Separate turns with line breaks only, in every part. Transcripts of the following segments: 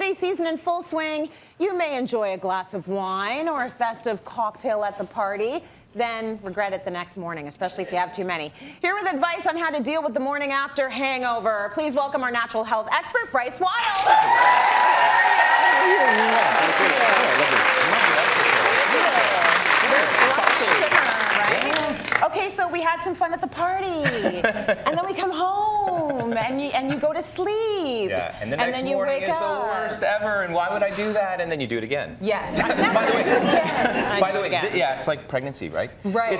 holiday season in full swing, you may enjoy a glass of wine or a festive cocktail at the party, then regret it the next morning, especially if you have too many. Here with advice on how to deal with the morning after hangover, please welcome our natural health expert, Bryce Wild. Okay, so we had some fun at the party, and then we come home, and you go to sleep.
Yeah, and the next morning is the worst ever, and why would I do that? And then you do it again.
Yes.
By the way, yeah, it's like pregnancy, right?
Right.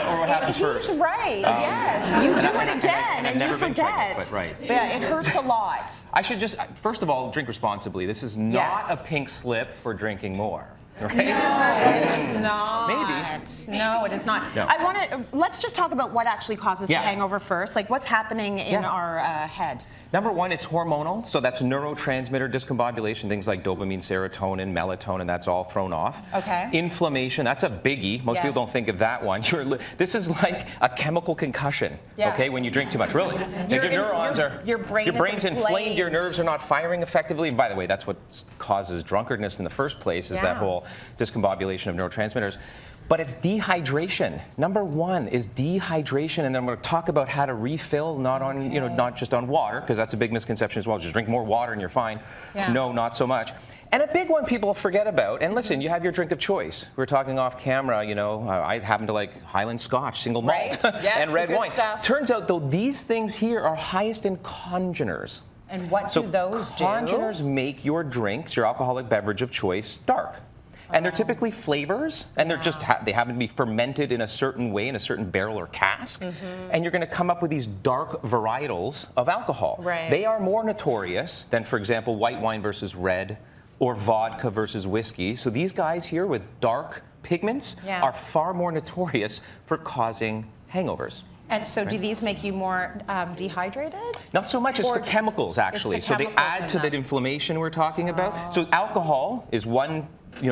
Or what happens first.
He's right, yes. You do it again, and you forget.
But right.
Yeah, it hurts a lot.
I should just, first of all, drink responsibly. This is not a pink slip for drinking more. Right?
No, it is not.
Maybe.
No, it is not.
No.
I want to, let's just talk about what actually causes the hangover first. Like, what's happening in our head?
Number one, it's hormonal, so that's neurotransmitter discombobulation, things like dopamine, serotonin, melatonin, that's all thrown off.
Okay.
Inflammation, that's a biggie. Most people don't think of that one. This is like a chemical concussion, okay, when you drink too much, really.
Your
brain's inflamed, your nerves are not firing effectively. And by the way, that's what causes drunkardness in the first place, is that whole discombobulation of neurotransmitters. But it's dehydration. Number one is dehydration, and I'm going to talk about how to refill, not just on water, because that's a big misconception as well. Just drink more water and you're fine. Yeah. No, not so much. And a big one people forget about, and listen, you have your drink of choice. We were talking off camera, I happen to like Highland Scotch, single malt, and red wine.
Stuff.
Turns out, though, these things here are highest in congeners.
And what do those do?
Congeners make your drinks, your alcoholic beverage of choice, dark. And they're typically flavors, and they're just they happen to be fermented in a certain way in a certain barrel or cask, and you're going to come up with these dark varietals of alcohol.
Right.
They are more notorious than, for example, white wine versus red, or vodka versus whiskey. So these guys here with dark pigments are far more notorious for causing hangovers.
And so do these make you more dehydrated?
Not so much, it's the chemicals, actually. So they add to that inflammation we're talking about. So alcohol is one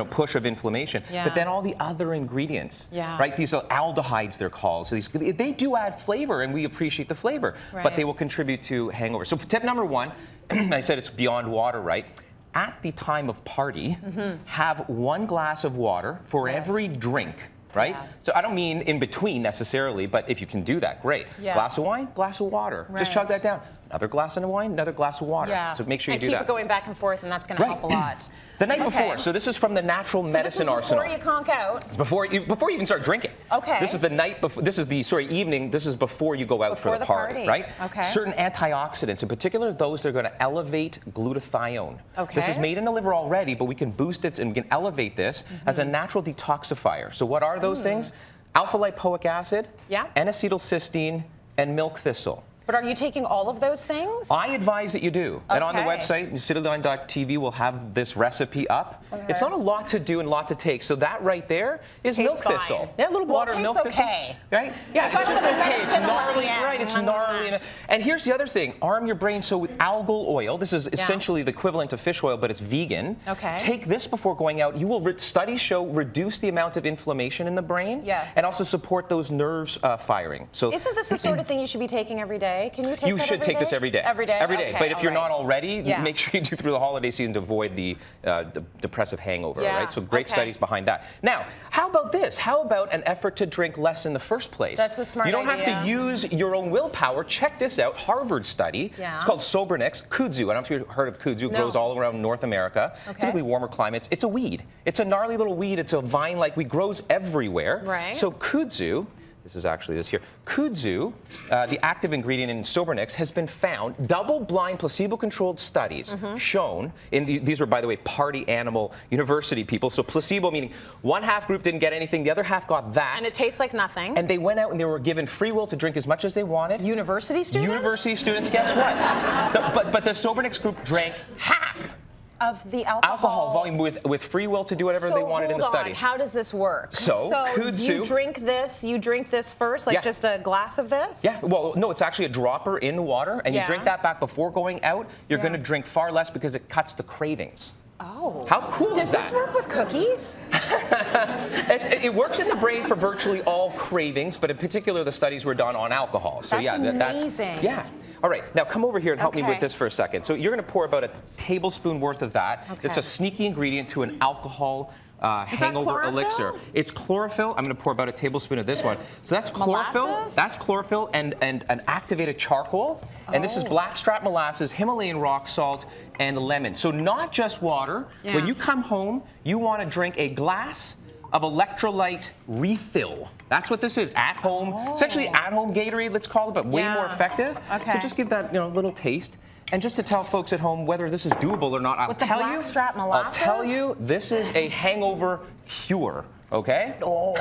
push of inflammation, but then all the other ingredients, right? These are aldehydes, they're called. So they do add flavor, and we appreciate the flavor, but they will contribute to hangover. So tip number one, I said it's beyond water, right? At the time of party, have 1 glass of water for every drink. Right? Yeah. So I don't mean in between necessarily, but if you can do that, great. Yeah. Glass of wine, glass of water. Right. Just chug that down. Another glass of wine, another glass of water. Yeah. So make sure you do that.
And keep it going back and forth, and that's going to help a lot.
The night before. So this is from the natural medicine arsenal.
Before you conk out.
It's before you even start drinking.
Okay.
This is the night before. This is the evening. This is before you go out for the party, right?
Okay.
Certain antioxidants, in particular those that are going to elevate glutathione.
Okay.
This is made in the liver already, but we can boost it and we can elevate this as a natural detoxifier. So what are those things? Alpha lipoic acid, N-acetylcysteine, and milk thistle.
But are you taking all of those things?
I advise that you do. Okay. And on the website, cityline.tv, will have this recipe up. Okay. It's not a lot to do and a lot to take. So that right there is milk thistle. Yeah, a little water and milk thistle. Right? Yeah, it's just okay. It's gnarly, right? It's gnarly. And here's the other thing. Arm your brain. So with algal oil, this is essentially the equivalent of fish oil, but it's vegan.
Okay.
Take this before going out. You will, studies show, reduce the amount of inflammation in the brain.
Yes.
And also support those nerves firing. So
isn't this the sort of thing you should be taking every day? Can you take
You should take this every day.
Every day?
Every day. Okay, but if you're not already, make sure you do through the holiday season to avoid the depressive hangover, right? So great studies behind that. Now, how about this? How about an effort to drink less in the first place?
That's a smart idea.
You don't have to use your own willpower. Check this out. Harvard study. Yeah. It's called Sobernix. Kudzu. I don't know if you've heard of kudzu. It grows all around North America. Okay. Typically warmer climates. It's a weed. It's a gnarly little weed. It's a vine-like weed. Grows everywhere.
Right.
So kudzu, this is actually this here. Kudzu, the active ingredient in Sobernix, has been found, double-blind, placebo-controlled studies shown, these were, by the way, party animal university people, so placebo meaning one half group didn't get anything, the other half got that.
And it tastes like nothing.
And they went out and they were given free will to drink as much as they wanted.
University students?
University students, guess what? But the Sobernix group drank half
of the alcohol
volume with free will to do whatever they wanted in the study.
How does this work?
So kudzu,
you drink this first, like just a glass of this?
Yeah, well, no, it's actually a dropper in the water, and you drink that back before going out. You're going to drink far less because it cuts the cravings.
Oh.
How cool is that?
Does this work with cookies?
It works in the brain for virtually all cravings, but in particular the studies were done on alcohol. So
that's amazing.
Yeah. All right, now come over here and help me
Okay.
with this for a second. So you're going to pour about a tablespoon worth of that.
Okay.
It's a sneaky ingredient to an alcohol hangover
chlorophyll?
elixir. It's chlorophyll. I'm going to pour about a tablespoon of this one. So that's chlorophyll.
Molasses?
That's chlorophyll and an activated charcoal. And this is blackstrap molasses, Himalayan rock salt, and lemon. So not just water.
Yeah.
When you come home, you want to drink a glass of electrolyte refill. That's what this is, at home. Essentially at-home Gatorade, let's call it, but way more effective.
Okay.
So just give that little taste. And just to tell folks at home whether this is doable or not,
With the blackstrap molasses?
I'll tell you, this is a hangover cure. Okay?
Oh.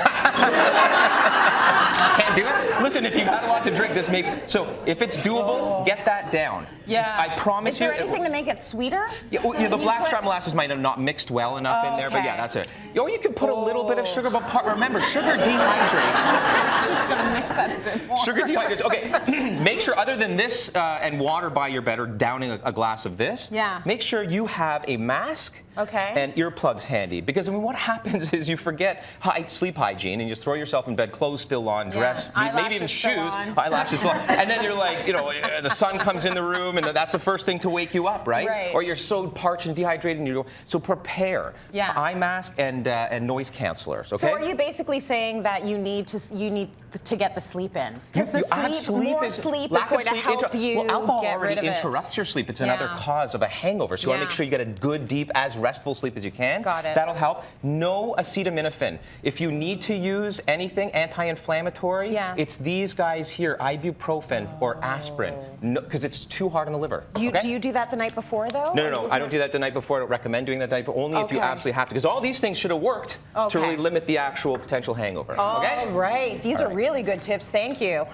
Can't do it? Listen, if you've had a lot to drink, this makes... So if it's doable, get that down.
Yeah.
I promise you...
Is there anything to make it sweeter?
The blackstrap molasses might have not mixed well enough in there, but yeah, that's it. Or you can put a little bit of sugar, but remember, sugar dehydrates.
Just gonna mix that a bit more.
Sugar dehydrates. Okay, make sure, other than this and water by your bed or downing a glass of this, make sure you have a mask and earplugs handy. Because I mean, what happens is you forget sleep hygiene and you just throw yourself in bed, clothes still on, dress, maybe even shoes, eyelashes still on. And then you're like, the sun comes in the room and that's the first thing to wake you up, right? Or you're so parched and dehydrated and so prepare. Eye mask and noise cancelers, okay?
So are you basically saying that you need to get the sleep in? Because the more sleep is going to help you
alcohol
get rid
already
of it.
interrupts your sleep. It's another cause of a hangover. So you want to make sure you get a good, deep, as restful sleep as you can.
Got it.
That'll help. No acetaminophen. If you need to use anything anti-inflammatory, it's these guys here, ibuprofen or aspirin, because it's too hard on the liver.
Do you do that the night before, though?
No. I don't do that the night before. I don't recommend doing that the night before, only if you absolutely have to. Because all these things should have worked to really limit the actual potential hangover.
All right. These are really good tips. Thank you.